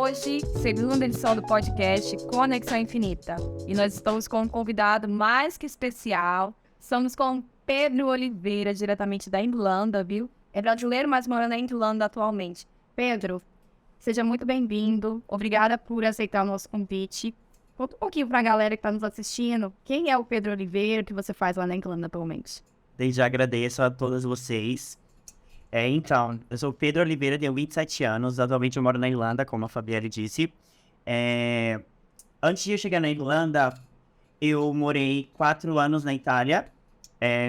hoje, segunda edição do podcast Conexão Infinita. E nós estamos com um convidado mais que especial. Estamos com Pedro Oliveira, diretamente da Irlanda, viu? É brasileiro, mas mora na Irlanda atualmente. Pedro, seja muito bem-vindo. Obrigada por aceitar o nosso convite. Conta um pouquinho para a galera que está nos assistindo. Quem é o Pedro Oliveira? O que você faz lá na Irlanda atualmente? Desde já agradeço a todos vocês. Então, eu sou Pedro Oliveira, tenho 27 anos, atualmente eu moro na Irlanda, como a Fabielle disse. Antes de eu chegar na Irlanda, eu morei 4 anos na Itália.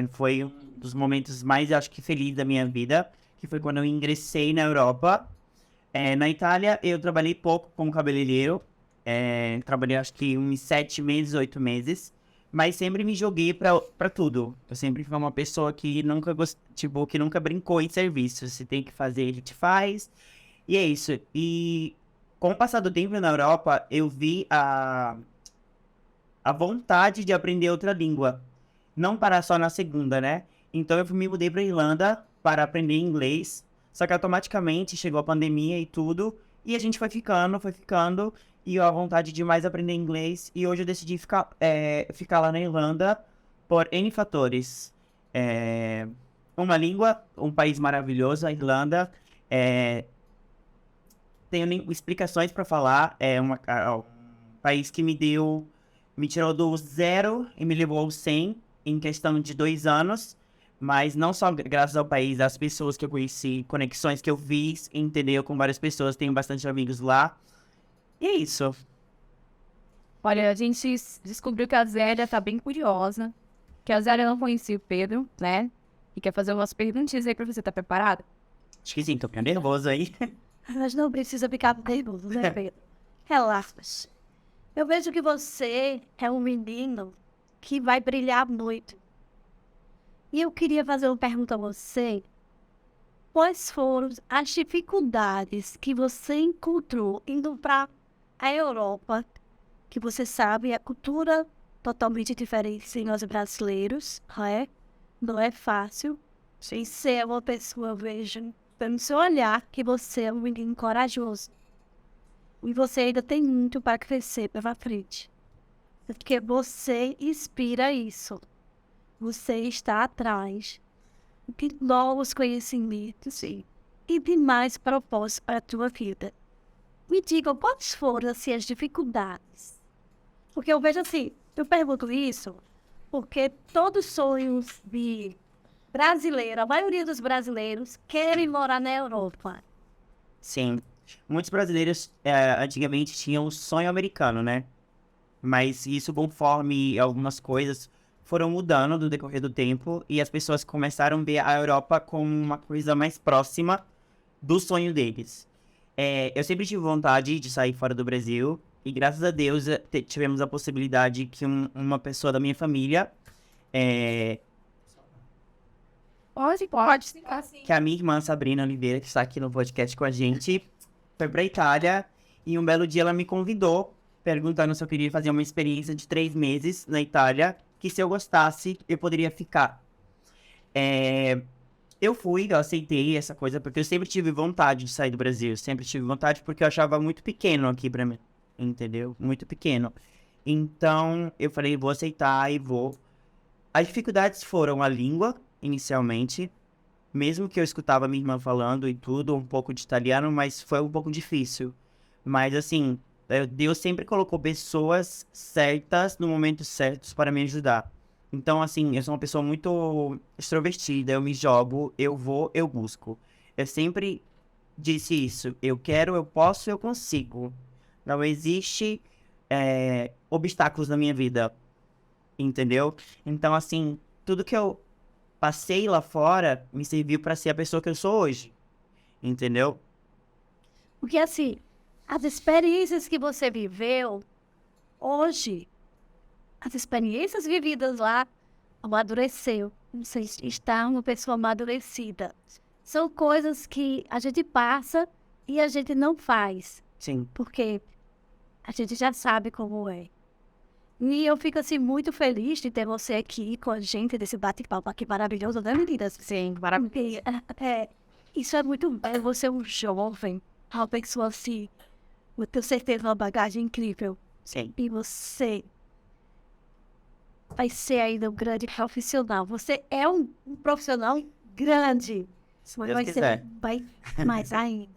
Foi um dos momentos mais, acho que, felizes da minha vida, que foi quando eu ingressei na Europa. Na Itália, eu trabalhei pouco como cabeleireiro. Trabalhei, acho que, uns 7 meses, 8 meses. Mas sempre me joguei pra tudo. Eu sempre fui uma pessoa que nunca que nunca brincou em serviço. Se tem que fazer, a gente faz. E é isso. E com o passar do tempo na Europa, eu vi a vontade de aprender outra língua. Não parar só na segunda, né? Então eu me mudei pra Irlanda para aprender inglês. Só que automaticamente chegou a pandemia e tudo. E a gente foi ficando. E a vontade de mais aprender inglês. E hoje eu decidi ficar lá na Irlanda por N fatores. Uma língua, um país maravilhoso, a Irlanda. Tenho explicações para falar. É um país que me tirou do zero e me levou ao 100 em questão de 2 anos. Mas não só graças ao país, às pessoas que eu conheci, conexões que eu fiz, entendeu? Com várias pessoas, tenho bastante amigos lá. E é isso. Olha, a gente descobriu que a Zélia tá bem curiosa, que a Zélia não conhecia o Pedro, né? E quer fazer umas perguntinhas aí pra você. Tá preparado? Acho que sim, tô ficando nervoso aí. Mas não precisa ficar nervoso, né, Pedro? Relaxa. Eu vejo que você é um menino que vai brilhar muito. E eu queria fazer uma pergunta a você. Quais foram as dificuldades que você encontrou indo para a Europa, que você sabe, a cultura totalmente diferente de nós brasileiros, não é fácil. Sem ser uma pessoa, vejo, pelo seu olhar, que você é um menino corajoso. E você ainda tem muito para crescer pela frente. Porque você inspira isso. Você está atrás de novos conhecimentos e de mais propósitos para a tua vida. Me diga, quais foram assim, as dificuldades? Porque eu vejo assim, eu pergunto isso, porque todos os sonhos de brasileiro, a maioria dos brasileiros querem morar na Europa. Sim. Muitos brasileiros antigamente tinham o sonho americano, né? Mas isso, conforme algumas coisas foram mudando no decorrer do tempo e as pessoas começaram a ver a Europa como uma coisa mais próxima do sonho deles. Eu sempre tive vontade de sair fora do Brasil e graças a Deus tivemos a possibilidade que uma pessoa da minha família, Pode sim, assim. que é a minha irmã Sabrina Oliveira, que está aqui no podcast com a gente, foi pra Itália e um belo dia ela me convidou, perguntando se eu queria fazer uma experiência de 3 meses na Itália, que se eu gostasse, eu poderia ficar. Eu aceitei essa coisa, porque eu sempre tive vontade de sair do Brasil. Sempre tive vontade, porque eu achava muito pequeno aqui pra mim. Entendeu? Muito pequeno. Então, eu falei, vou aceitar e vou. As dificuldades foram a língua, inicialmente. Mesmo que eu escutava minha irmã falando e tudo, um pouco de italiano, mas foi um pouco difícil. Mas, assim, Deus sempre colocou pessoas certas no momento certo para me ajudar. Então, assim, eu sou uma pessoa muito extrovertida, eu me jogo, eu vou, eu busco. Eu sempre disse isso, eu quero, eu posso, eu consigo. Não existe obstáculos na minha vida, entendeu? Então, assim, tudo que eu passei lá fora me serviu para ser a pessoa que eu sou hoje, entendeu? Porque assim, as experiências que você viveu hoje, as experiências vividas lá, amadureceu. Você está uma pessoa amadurecida. São coisas que a gente passa e a gente não faz. Sim. Porque a gente já sabe como é. E eu fico assim muito feliz de ter você aqui com a gente, desse bate-papo aqui maravilhoso, né, meninas? Sim, maravilhoso. Isso é muito bem. Você é um jovem, uma pessoa assim, Eu tenho certeza uma bagagem incrível. Sim. E você vai ser ainda um grande profissional. Você é um profissional grande. Se Mas Deus vai quiser. ser vai mais ainda.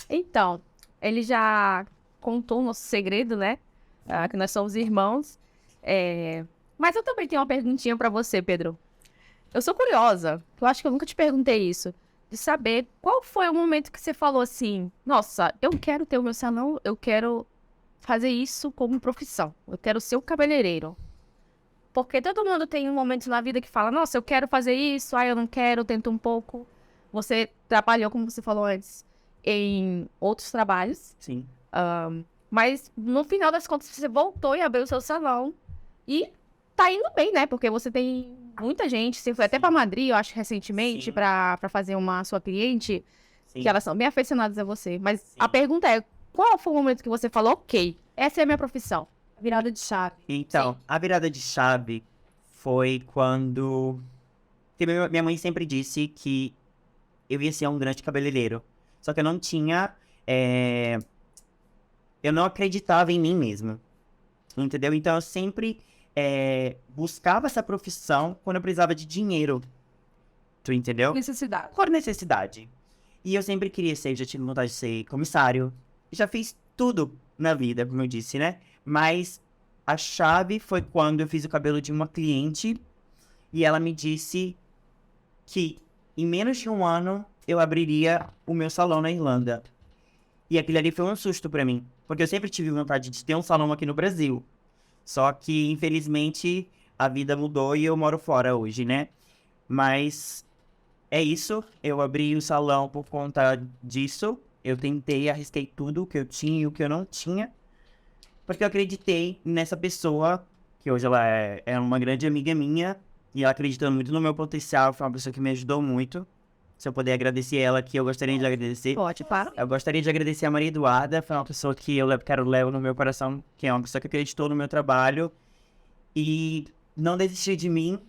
Então, ele já contou o nosso segredo, né? Que nós somos irmãos. Mas eu também tenho uma perguntinha pra você, Pedro. Eu sou curiosa, eu acho que eu nunca te perguntei isso, de saber qual foi o momento que você falou assim, nossa, eu quero ter o meu salão, eu quero fazer isso como profissão, eu quero ser o cabeleireiro. Porque todo mundo tem um momento na vida que fala, nossa, eu quero fazer isso, eu não quero, tento um pouco. Você trabalhou, como você falou antes, em outros trabalhos, Sim. mas no final das contas você voltou e abriu o seu salão e tá indo bem, né? Porque você tem muita gente, você foi até pra Madrid, eu acho, recentemente, Sim. pra fazer uma sua cliente, Sim. que elas são bem aficionadas a você. Mas Sim. a pergunta é, qual foi o momento que você falou, ok, essa é a minha profissão? Virada de chave. Então, a virada de chave foi quando... Porque minha mãe sempre disse que eu ia ser um grande cabeleireiro. Só que eu não tinha... Eu não acreditava em mim mesmo. Entendeu? Então eu sempre buscava essa profissão quando eu precisava de dinheiro. Tu entendeu? Necessidade. Por necessidade. E eu sempre queria ser, já tive vontade de ser comissário. Já fiz tudo na vida, como eu disse, né? Mas a chave foi quando eu fiz o cabelo de uma cliente e ela me disse que em menos de um ano eu abriria o meu salão na Irlanda. E aquilo ali foi um susto pra mim, porque eu sempre tive vontade de ter um salão aqui no Brasil. Só que, infelizmente, a vida mudou e eu moro fora hoje, né? Mas é isso, eu abri o salão por conta disso. Eu tentei, arrisquei tudo o que eu tinha e o que eu não tinha. Porque eu acreditei nessa pessoa, que hoje ela é uma grande amiga minha. E ela acreditou muito no meu potencial, foi uma pessoa que me ajudou muito. Se eu puder agradecer ela aqui, eu gostaria de agradecer. Pode, para. Eu gostaria de agradecer a Maria Eduarda, foi uma pessoa que eu levo no meu coração, que é uma pessoa que acreditou no meu trabalho. E não desistiu de mim,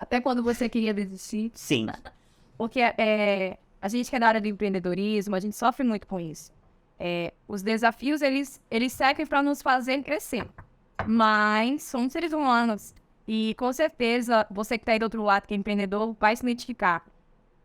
Até quando você queria desistir. sim. Porque a gente que é da área do empreendedorismo, a gente sofre muito com isso. Os desafios, eles servem para nos fazer crescer. Mas somos seres humanos. E com certeza, você que está aí do outro lado, que é empreendedor, vai se identificar.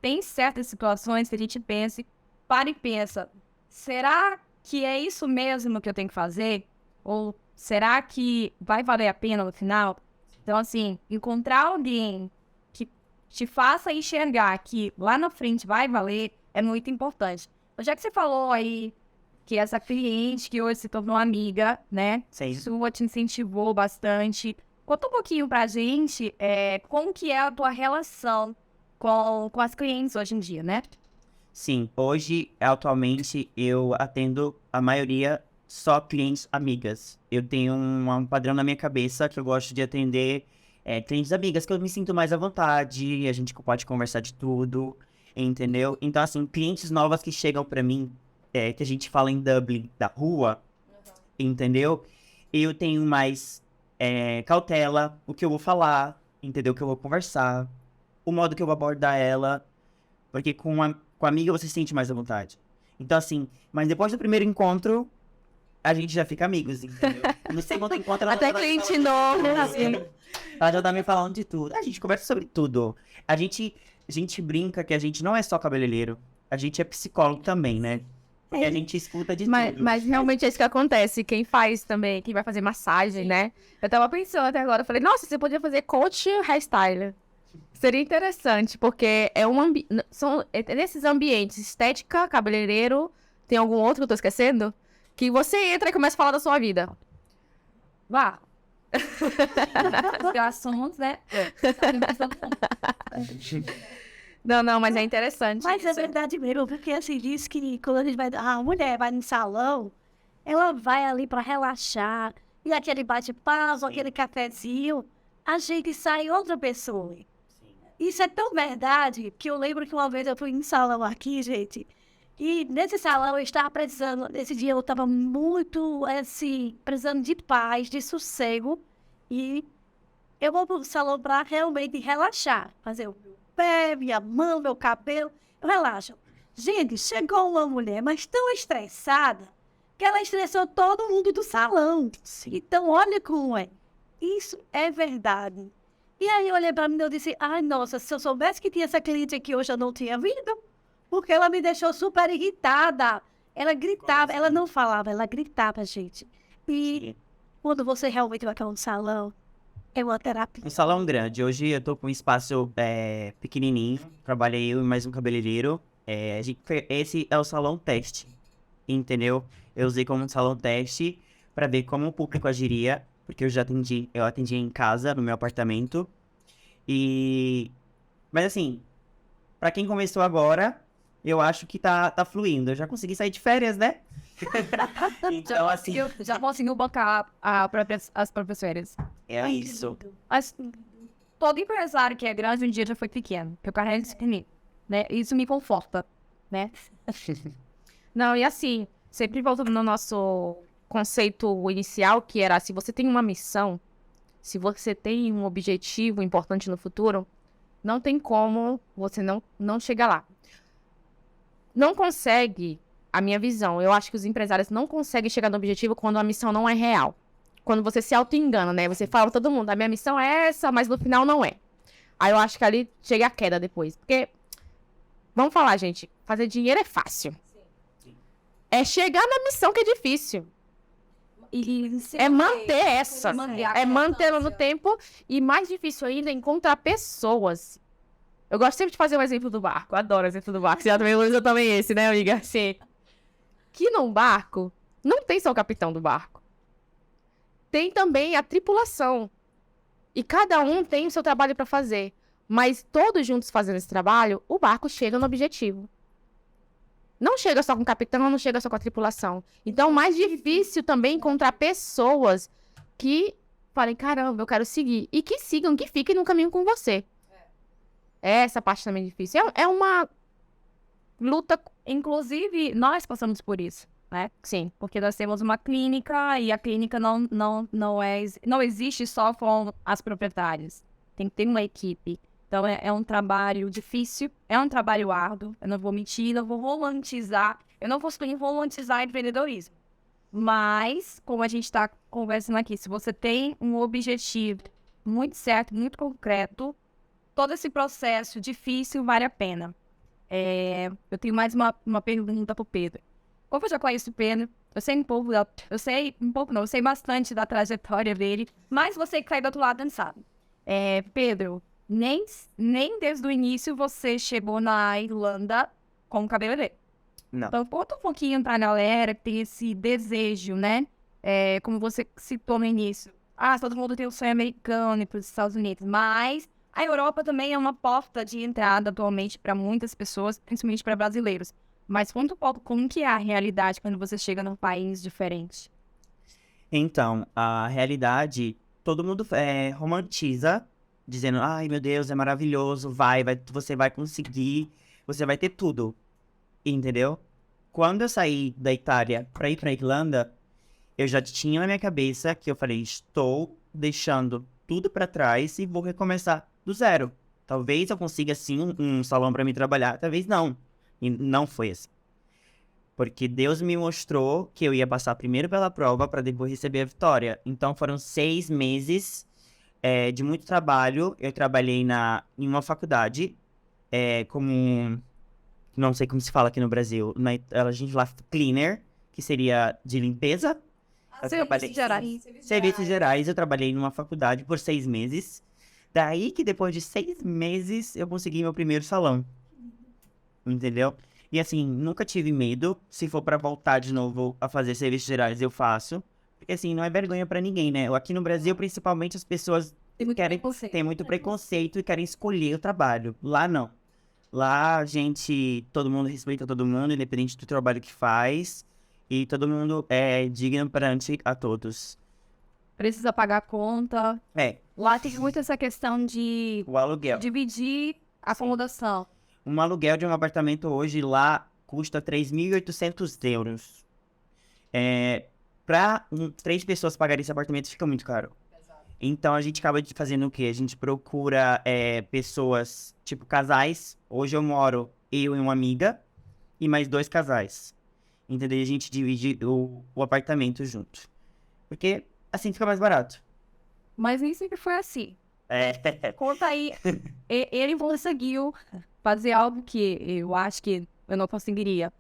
Tem certas situações que a gente pensa, para e pensa, será que é isso mesmo que eu tenho que fazer? Ou será que vai valer a pena no final? Então, assim, encontrar alguém que te faça enxergar que lá na frente vai valer é muito importante. Já que você falou aí que essa cliente que hoje se tornou amiga, né? Sim. Sua te incentivou bastante. Conta um pouquinho pra gente como que é a tua relação com as clientes hoje em dia, né? Sim, hoje, atualmente, eu atendo a maioria só clientes amigas. Eu tenho um padrão na minha cabeça que eu gosto de atender clientes amigas, que eu me sinto mais à vontade, a gente pode conversar de tudo, entendeu? Então, assim, clientes novas que chegam pra mim, que a gente fala em Dublin, da rua, entendeu? Eu tenho mais cautela, o que eu vou falar, entendeu? O que eu vou conversar, o modo que eu vou abordar ela, porque com a amiga você se sente mais à vontade. Então, assim, mas depois do primeiro encontro, a gente já fica amigos, entendeu? No segundo encontro, ela Até cliente novo, assim. ela já tá me falando de tudo. A gente conversa sobre tudo. A gente brinca que a gente não é só cabeleireiro, a gente é psicólogo também, né? Porque a gente escuta de tudo. Mas realmente é isso que acontece. Quem faz também, quem vai fazer massagem, né? Eu tava pensando até agora, eu falei, nossa, você podia fazer coach hairstyler. Seria interessante, porque é nesses ambientes, estética, cabeleireiro, tem algum outro que eu tô esquecendo? Que você entra e começa a falar da sua vida. Vá. Assuntos, né? Não, mas é interessante. Mas é isso. verdade mesmo, porque assim, diz que quando a mulher vai no salão, ela vai ali para relaxar, e aquele bate-papo, aquele cafezinho, a gente sai outra pessoa. Isso é tão verdade que eu lembro que uma vez eu fui em salão aqui, gente, e nesse salão eu estava precisando, nesse dia eu estava muito, assim, precisando de paz, de sossego, e eu vou pro salão para realmente relaxar, fazer o meu pé, minha mão, meu cabelo, eu relaxo. Gente, chegou uma mulher, mas tão estressada, que ela estressou todo mundo do salão. Então, olha como é. Isso é verdade. E aí eu olhei pra mim e eu disse, ai, nossa, se eu soubesse que tinha essa cliente aqui hoje, eu não tinha vindo. Porque ela me deixou super irritada. Ela gritava, ela não falava, ela gritava, gente. E quando você realmente vai para um salão, é uma terapia. Um salão grande. Hoje eu tô com um espaço pequenininho. Trabalhei eu e mais um cabeleireiro. Esse é o salão teste, entendeu? Eu usei como um salão teste pra ver como o público agiria. Porque eu atendi em casa, no meu apartamento. Mas assim, pra quem começou agora, eu acho que tá fluindo. Eu já consegui sair de férias, né? Então, assim, Já conseguiu bancar as próprias férias. é isso. Mas todo empresário que é grande um dia já foi pequeno. Que eu carrego isso em mim, né? Isso me conforta, né? Não, e assim, sempre voltando no nosso conceito inicial, que era se você tem uma missão, se você tem um objetivo importante no futuro, não tem como você não chegar lá. Não consegue, a minha visão, eu acho que os empresários não conseguem chegar no objetivo quando a missão não é real. Quando você se auto-engana, né? Você fala pra todo mundo, a minha missão é essa, mas no final não é. Aí eu acho que ali chega a queda depois. Porque, vamos falar, gente, fazer dinheiro é fácil. É chegar na missão que é difícil. É manter essa. É mantê-la no tempo. E mais difícil ainda é encontrar pessoas. Eu gosto sempre de fazer um exemplo do barco. Eu adoro o exemplo do barco. Você já também usa também esse, né, amiga? Sim. Que num barco, não tem só o capitão do barco. Tem também a tripulação. E cada um tem o seu trabalho para fazer. Mas todos juntos fazendo esse trabalho, o barco chega no objetivo. Não chega só com o capitão, não chega só com a tripulação. Então, mais difícil também encontrar pessoas que falem, caramba, eu quero seguir. E que sigam, que fiquem no caminho com você. Essa parte também é difícil. É uma luta. Inclusive, nós passamos por isso, né? Sim. Porque nós temos uma clínica e a clínica não existe só com as proprietárias. Tem que ter uma equipe. Então, é um trabalho difícil, é um trabalho árduo. Eu não vou mentir, não vou romantizar. Eu não vou romantizar empreendedorismo. Mas, como a gente está conversando aqui, se você tem um objetivo muito certo, muito concreto, todo esse processo difícil vale a pena. Eu tenho mais uma pergunta para o Pedro. Como eu já conheço o Pedro, eu sei bastante da trajetória dele, mas você que está aí do outro lado não sabe. Pedro, nem desde o início você chegou na Irlanda como cabeleireiro. Não. Então, conta um pouquinho pra galera que tem esse desejo, né? Como você citou no início. Todo mundo tem o sonho americano e para os Estados Unidos, mas a Europa também é uma porta de entrada atualmente para muitas pessoas, principalmente para brasileiros. Mas conta um pouco como que é a realidade quando você chega num país diferente. Então, a realidade, todo mundo romantiza, dizendo, ai meu Deus, é maravilhoso, você vai conseguir, você vai ter tudo, entendeu? Quando eu saí da Itália pra ir pra Irlanda, eu já tinha na minha cabeça que eu falei, estou deixando tudo pra trás e vou recomeçar do zero. Talvez eu consiga, sim, um salão pra me trabalhar, talvez não. E não foi assim. Porque Deus me mostrou que eu ia passar primeiro pela prova para depois receber a vitória. Então foram 6 meses de muito trabalho. Eu trabalhei em uma faculdade como... Não sei como se fala aqui no Brasil. A gente lá, cleaner, que seria de limpeza. Serviços gerais. Eu trabalhei numa faculdade por 6 meses. Daí que depois de 6 meses eu consegui meu primeiro salão. Entendeu? E assim, nunca tive medo. Se for pra voltar de novo a fazer serviços gerais, eu faço. Porque assim, não é vergonha pra ninguém, né? Aqui no Brasil, principalmente, as pessoas têm muito preconceito e querem escolher o trabalho. Lá não. Lá, todo mundo respeita todo mundo, independente do trabalho que faz. E todo mundo é digno perante a todos. Precisa pagar a conta. Lá tem muito essa questão de o aluguel. Dividir a acomodação. Um aluguel de um apartamento hoje lá custa 3.800 euros. Pra 3 pessoas pagarem esse apartamento fica muito caro. Então a gente acaba fazendo o quê? A gente procura pessoas, tipo casais. Hoje eu moro eu e uma amiga. e mais 2 casais. Entendeu? E a gente divide o apartamento junto. Porque assim fica mais barato. Mas nem sempre foi assim. É. Conta aí, ele conseguiu fazer algo que eu acho que eu não conseguiria.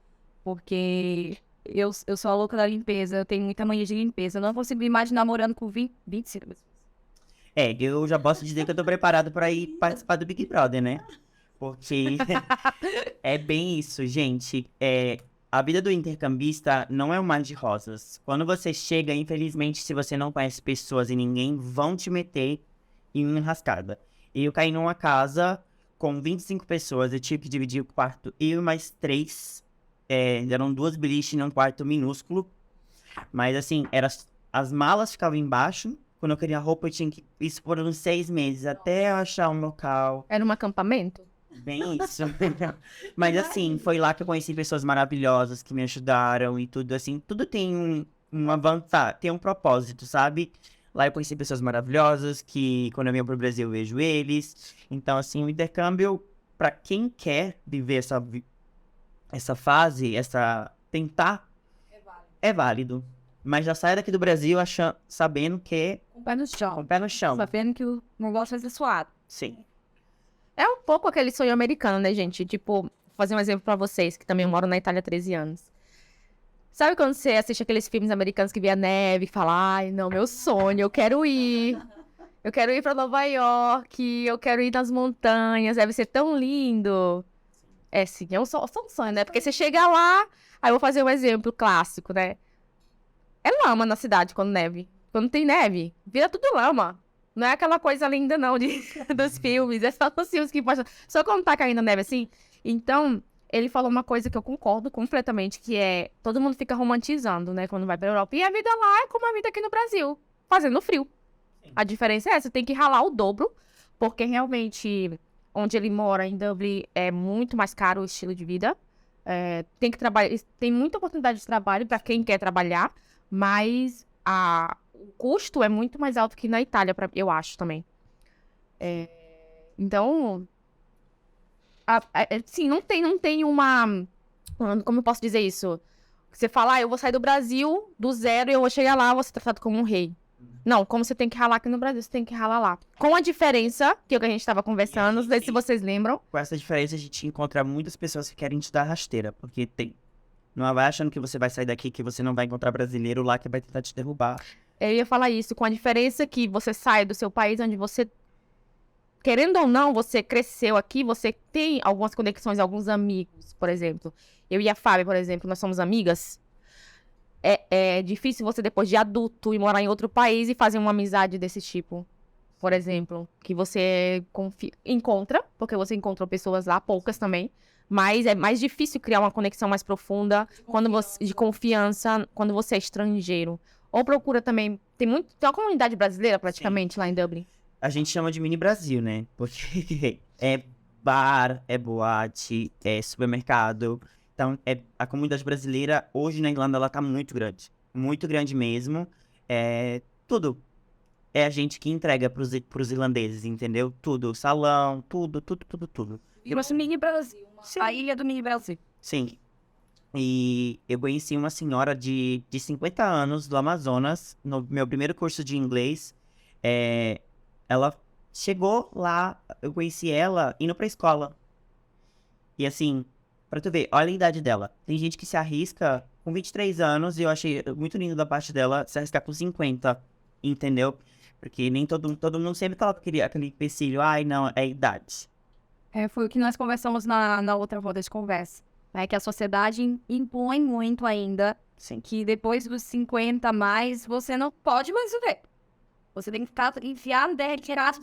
Porque eu sou a louca da limpeza, eu tenho muita mania de limpeza. Eu não consigo me imaginar morando com 25 pessoas. Eu já posso dizer que eu tô preparado pra ir participar do Big Brother, né? Porque é bem isso, gente. A vida do intercambista não é um mar de rosas. Quando você chega, infelizmente, se você não conhece pessoas e ninguém, vão te meter em uma enrascada. E eu caí numa casa com 25 pessoas, eu tive que dividir o quarto, eu e mais 3. Eram 2 beliches num quarto minúsculo. Mas assim, as malas ficavam embaixo. Quando eu queria roupa, eu tinha que... Isso por uns 6 meses, até eu achar um local. Era um acampamento? Bem isso. Mas assim, foi lá que eu conheci pessoas maravilhosas que me ajudaram e tudo assim. Tudo tem uma vantagem, tem um propósito, sabe? Lá eu conheci pessoas maravilhosas que quando eu venho pro Brasil eu vejo eles. Então assim, o intercâmbio, pra quem quer viver essa fase, tentar, é válido. Mas já sai daqui do Brasil sabendo que Com o pé no com chão. o pé no chão. Sabendo que o negócio vai ser suado. Sim. É um pouco aquele sonho americano, né, gente? Tipo, vou fazer um exemplo pra vocês, que também moram na Itália há 13 anos. Sabe quando você assiste aqueles filmes americanos que vê a neve e fala, ai, não, meu sonho, eu quero ir. Eu quero ir pra Nova York, eu quero ir nas montanhas, deve ser tão lindo. Sim, é um sonho, né? Porque você chega lá, aí eu vou fazer um exemplo clássico, né? É lama na cidade quando neve. Quando tem neve, vira tudo lama. Não é aquela coisa linda, não, dos filmes. É só os filmes que passam. Só quando tá caindo neve assim. Então, ele falou uma coisa que eu concordo completamente, que é... Todo mundo fica romantizando, né, quando vai pra Europa. E a vida lá é como a vida aqui no Brasil, fazendo frio. A diferença é essa, tem que ralar o dobro, porque realmente, onde ele mora, em Dublin, é muito mais caro o estilo de vida. Tem que trabalhar, tem muita oportunidade de trabalho para quem quer trabalhar, mas o custo é muito mais alto que na Itália, eu acho também. Então, sim, não tem uma... Como eu posso dizer isso? Você fala, eu vou sair do Brasil do zero e eu vou chegar lá, vou ser tratado como um rei. Não, como você tem que ralar aqui no Brasil, você tem que ralar lá. Com a diferença, que é o que a gente estava conversando, não sei se vocês lembram. Com essa diferença, a gente encontra muitas pessoas que querem te dar rasteira, porque não vai achando que você vai sair daqui, que você não vai encontrar brasileiro lá que vai tentar te derrubar. Eu ia falar isso, com a diferença que você sai do seu país, onde você, querendo ou não, você cresceu aqui, você tem algumas conexões, alguns amigos, por exemplo. Eu e a Fábia, por exemplo, nós somos amigas. É difícil você, depois de adulto, ir morar em outro país e fazer uma amizade desse tipo, por exemplo. Que você encontra, porque você encontrou pessoas lá, poucas também. Mas é mais difícil criar uma conexão mais profunda de confiança quando você é estrangeiro. Ou procura também... Tem uma comunidade brasileira, praticamente, lá em Dublin. A gente chama de mini Brasil, né? Porque é bar, é boate, é supermercado... Então, a comunidade brasileira, hoje na Irlanda, ela tá muito grande. Muito grande mesmo. Tudo. É a gente que entrega pros irlandeses, entendeu? Tudo. Salão, tudo. Virou esse mini Brasil. A ilha do mini Brasil. Sim. E eu conheci uma senhora de 50 anos do Amazonas, no meu primeiro curso de inglês. Ela chegou lá, eu conheci ela indo pra escola. E assim... Pra tu ver, olha a idade dela. Tem gente que se arrisca com 23 anos e eu achei muito lindo da parte dela se arriscar com 50, entendeu? Porque nem todo mundo sempre coloca aquele empecilho, ai não, é a idade. Foi o que nós conversamos na outra roda de conversa. Que a sociedade impõe muito ainda. Sim. Que depois dos 50 a mais, você não pode mais viver. Você tem que ficar enfiado dentro, tirar,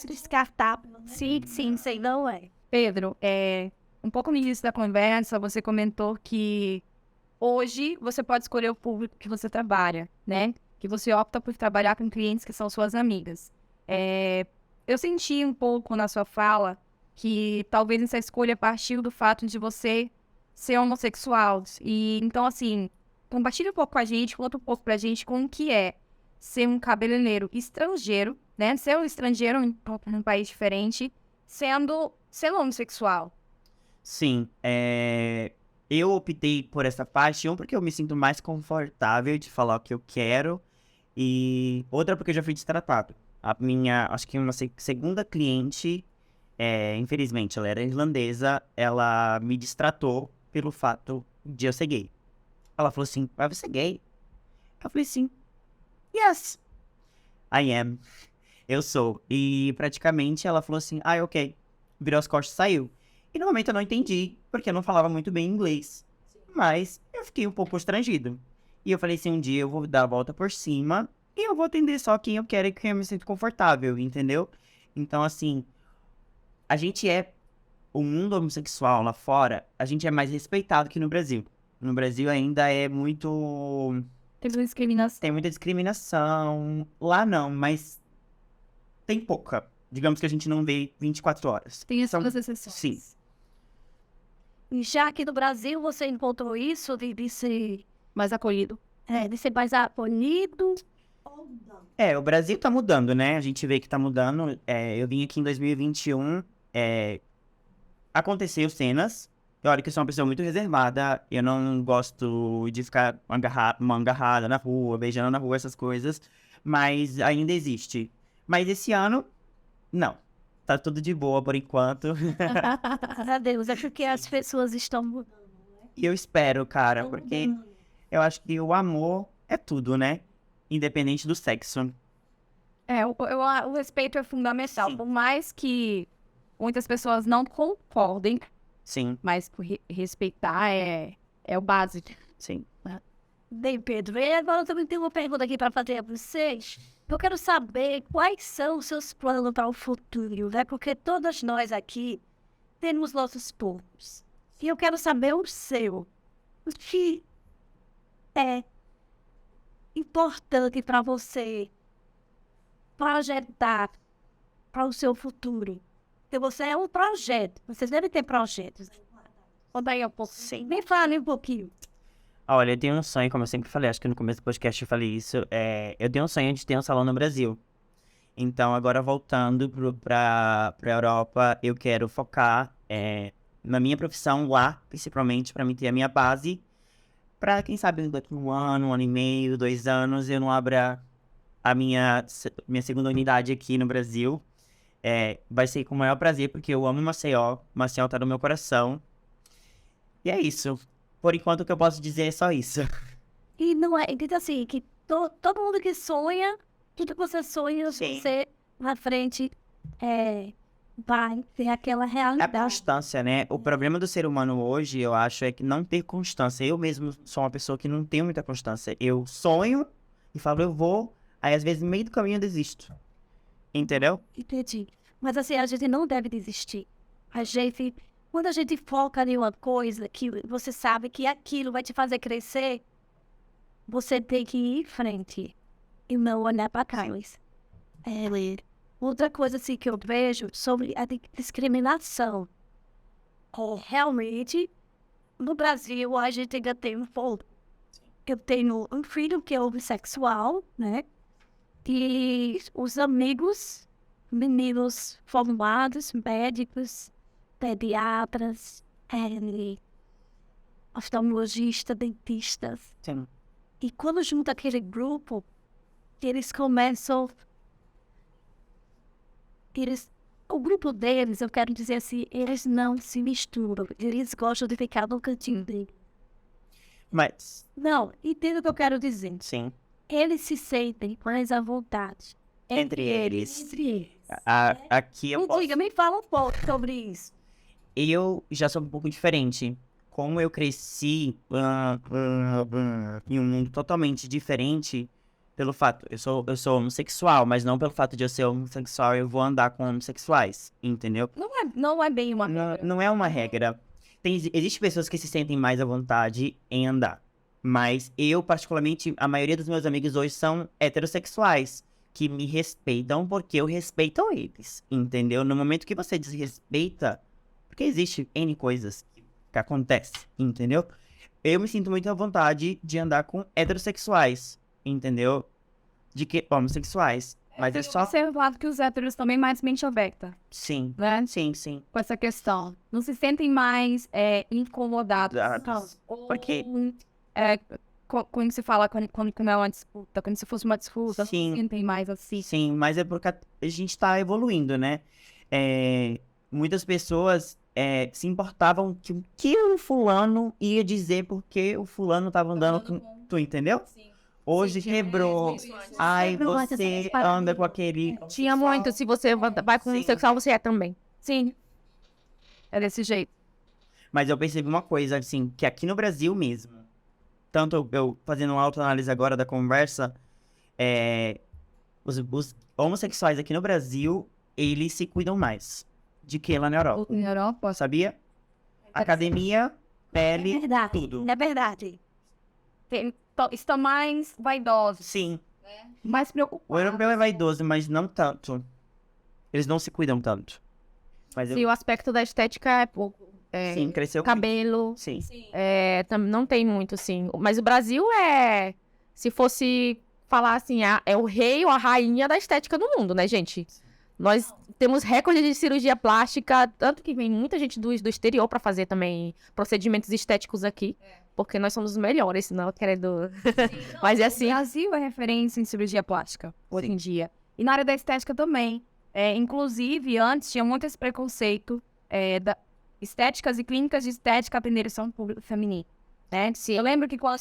Descartar. Sim, sei, não é. Pedro, um pouco no início da conversa, você comentou que hoje você pode escolher o público que você trabalha, né? Que você opta por trabalhar com clientes que são suas amigas. Eu senti um pouco na sua fala que talvez essa escolha partiu do fato de você ser homossexual. E então, assim, compartilha um pouco com a gente, conta um pouco pra gente como que é ser um cabeleireiro estrangeiro, né? Ser um estrangeiro em um país diferente, sendo homossexual. Sim, eu optei por essa parte, porque eu me sinto mais confortável de falar o que eu quero, e outra porque eu já fui destratado. A minha, acho que uma segunda cliente, infelizmente, ela era irlandesa, ela me destratou pelo fato de eu ser gay. Ela falou assim, mas você é gay? Eu falei sim. Yes, I am. Eu sou. E praticamente ela falou assim, ok. Virou as costas e saiu. E no momento eu não entendi, porque eu não falava muito bem inglês. Mas eu fiquei um pouco constrangido. E eu falei assim, um dia eu vou dar a volta por cima e eu vou atender só quem eu quero e quem eu me sinto confortável, entendeu? Então, assim, a gente o mundo homossexual lá fora, a gente é mais respeitado que no Brasil. No Brasil ainda é muito... Tem discriminação. Tem muita discriminação. Lá não, mas tem pouca. Digamos que a gente não vê 24 horas. Tem as São- suas exceções. Sim. E já aqui no Brasil, você encontrou isso de ser, Mais acolhido. de ser mais acolhido? Ou não? O Brasil tá mudando, né? A gente vê que tá mudando. Eu vim aqui em 2021. Aconteceu cenas. Olha que eu sou uma pessoa muito reservada. Eu não gosto de ficar mão agarrada na rua, beijando na rua, essas coisas. Mas ainda existe. Mas esse ano, não. Tá tudo de boa por enquanto. Graças a Deus, é porque as pessoas estão mudando. E eu espero, cara, porque eu acho que o amor é tudo, né? Independente do sexo. O respeito é fundamental. Sim. Por mais que muitas pessoas não concordem, Sim, mas respeitar é o básico. sim. Bem, Pedro, e agora eu também tenho uma pergunta aqui para fazer a vocês. Eu quero saber quais são os seus planos para o futuro, né? Porque todas nós aqui temos nossos planos. E eu quero saber o seu. O que é importante para você projetar para o seu futuro? Porque você é um projeto. Vocês devem ter projetos. Conta aí um pouco. Sim. Me fale um pouquinho. Olha, eu tenho um sonho, como eu sempre falei, acho que no começo do podcast eu falei isso. Eu tenho um sonho de ter um salão no Brasil. Então, agora voltando pra Europa, eu quero focar na minha profissão lá, principalmente para mim ter a minha base. Pra, quem sabe, daqui um ano e meio, 2 anos, eu não abra a minha segunda unidade aqui no Brasil. Vai ser com o maior prazer, porque eu amo Maceió. Maceió tá no meu coração. E é isso. Por enquanto, o que eu posso dizer é só isso. E não é, diz assim, que todo mundo que sonha, tudo que você sonha, Sim. você na frente vai ter aquela É a realidade. constância, né? O problema do ser humano hoje, eu acho, é que não ter constância. Eu mesmo sou uma pessoa que não tem muita constância. Eu sonho e falo, eu vou. Aí, às vezes, no meio do caminho, eu desisto. Entendeu? Entendi. Mas assim, a gente não deve desistir. Quando a gente foca em uma coisa que você sabe que aquilo vai te fazer crescer, você tem que ir em frente e não olhar para trás. Outra coisa assim que eu vejo sobre a discriminação. Realmente, no Brasil, a gente ainda tem um pouco. Eu tenho um filho que é homossexual, né? E os amigos, meninos formados, médicos, pediatras, oftalmologistas, dentistas. Sim. E quando junta aquele grupo, eles começam... O grupo deles, eu quero dizer assim, eles não se misturam. Eles gostam de ficar no cantinho dele. Mas, Não, entenda o que eu quero dizer. sim. Eles se sentem mais à vontade. Entre eles. Entre eles. Aqui eu posso... Diga, me fala um pouco sobre isso. Eu já sou um pouco diferente. Como eu cresci em um mundo totalmente diferente, pelo fato, eu sou homossexual, mas não pelo fato de eu ser homossexual, eu vou andar com homossexuais, entendeu? Não é bem uma regra. Não é uma regra. Existem pessoas que se sentem mais à vontade em andar. Mas eu, particularmente, a maioria dos meus amigos hoje são heterossexuais, que me respeitam porque eu respeito eles, entendeu? No momento que você desrespeita, porque existe N coisas que acontecem, entendeu? Eu me sinto muito à vontade de andar com heterossexuais, entendeu? Homossexuais. Mas é só... observado que os héteros também mais mente aberta, Sim, né? sim. Com essa questão. Não se sentem mais incomodados. Dados. Ou, Porque- quando se fala, quando não é uma disputa, como se fosse uma disputa, Sim. não se sentem mais assim. Sim, mas é porque a gente tá evoluindo, né? Muitas pessoas se importavam que o que o fulano ia dizer porque o fulano tava andando com... Tu entendeu? Hoje quebrou. Ai, Quebrou você essas paradas. anda com aquele... Tinha muito. Se você vai com um Sim. sexual, você é também. Sim. É desse jeito. Mas eu percebi uma coisa, assim, que aqui no Brasil mesmo, tanto eu fazendo uma autoanálise agora da conversa, os homossexuais aqui no Brasil, eles se cuidam mais de que lá na Europa. Na Europa, Sabia? Academia, É pele, verdade. tudo. É verdade. estão mais vaidosos, Sim, mais o preocupados. europeu é vaidoso, mas não tanto. Eles não se cuidam tanto. Mas Se o aspecto da estética é pouco. sim, cresceu. Cabelo. Sim. Não tem muito, assim. Mas o Brasil é. Se fosse falar assim, é o rei ou a rainha da estética do mundo, né, gente? Nós temos recorde de cirurgia plástica, tanto que vem muita gente do exterior pra fazer também procedimentos estéticos aqui. Porque nós somos os melhores, não querendo. Mas é O assim. Brasil é referência em cirurgia plástica, hoje em dia. E na área da estética também. Inclusive, antes tinha muito esse preconceito da estéticas e clínicas de estética atenderem só um público feminino. Né? Eu lembro que quando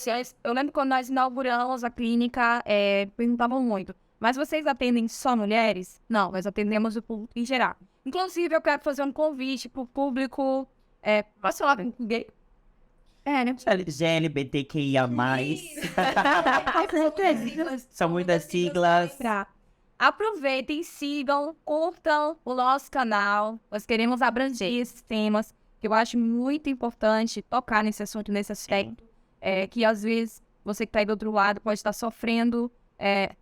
nós inauguramos a clínica, perguntavam muito, mas vocês atendem só mulheres? Não, nós atendemos o público em geral. Inclusive, eu quero fazer um convite para o público... posso falar com gay? Né? GLBTQIA+. São muitas siglas. Aproveitem, sigam, curtam o nosso canal. Nós queremos abranger esses temas, que eu acho muito importante tocar nesse assunto, nesse aspecto. Que às vezes você que está aí do outro lado pode estar sofrendo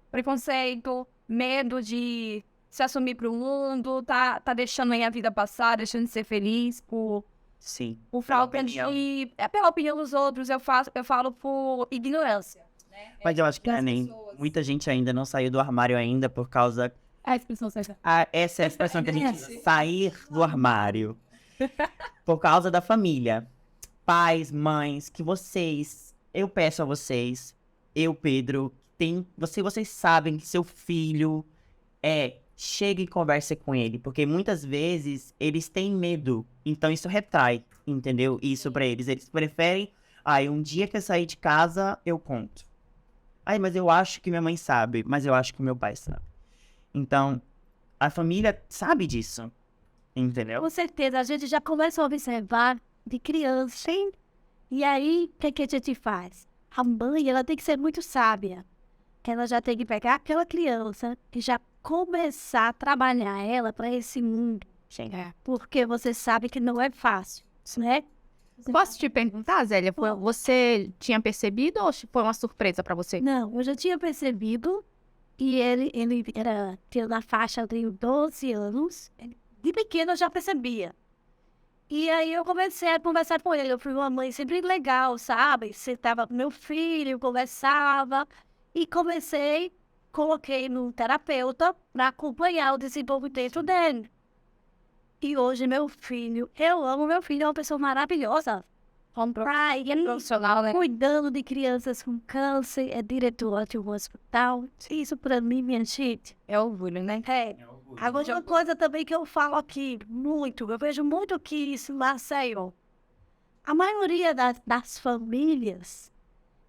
preconceito, medo de se assumir para o mundo, tá deixando aí a vida passar, deixando de ser feliz Sim. por falta de... pela opinião dos outros, eu falo por ignorância. Mas eu acho que muita gente ainda não saiu do armário ainda por causa... A expressão certa. Essa é a expressão que a gente usa, sair do armário. Por causa da família. Pais, mães, que vocês... Eu peço a vocês, Pedro, vocês sabem que seu filho chega e conversa com ele. Porque muitas vezes eles têm medo. Então isso retrai, entendeu? Isso pra eles. Eles preferem... um dia que eu sair de casa, eu conto. Mas eu acho que minha mãe sabe, mas eu acho que meu pai sabe. Então, a família sabe disso, entendeu? Com certeza, a gente já começa a observar de criança. Sim. E aí, o que a gente faz? A mãe, ela tem que ser muito sábia. Ela já tem que pegar aquela criança e já começar a trabalhar ela para esse mundo. Porque você sabe que não é fácil, né? Posso te perguntar, Zélia? Você tinha percebido ou foi uma surpresa pra você? Não, eu já tinha percebido e ele tinha na faixa de 12 anos. De pequeno eu já percebia. E aí eu comecei a conversar com ele. Eu fui uma mãe sempre legal, sabe? Sentava com meu filho, conversava. E coloquei no terapeuta para acompanhar o desenvolvimento dele. E hoje eu amo meu filho, é uma pessoa maravilhosa. Profissional, né? Cuidando de crianças com câncer, é diretor de um hospital. Isso pra mim, minha gente. É orgulho, né? Agora, uma coisa também que eu falo aqui, eu vejo muito que isso em Maceió. A maioria das famílias,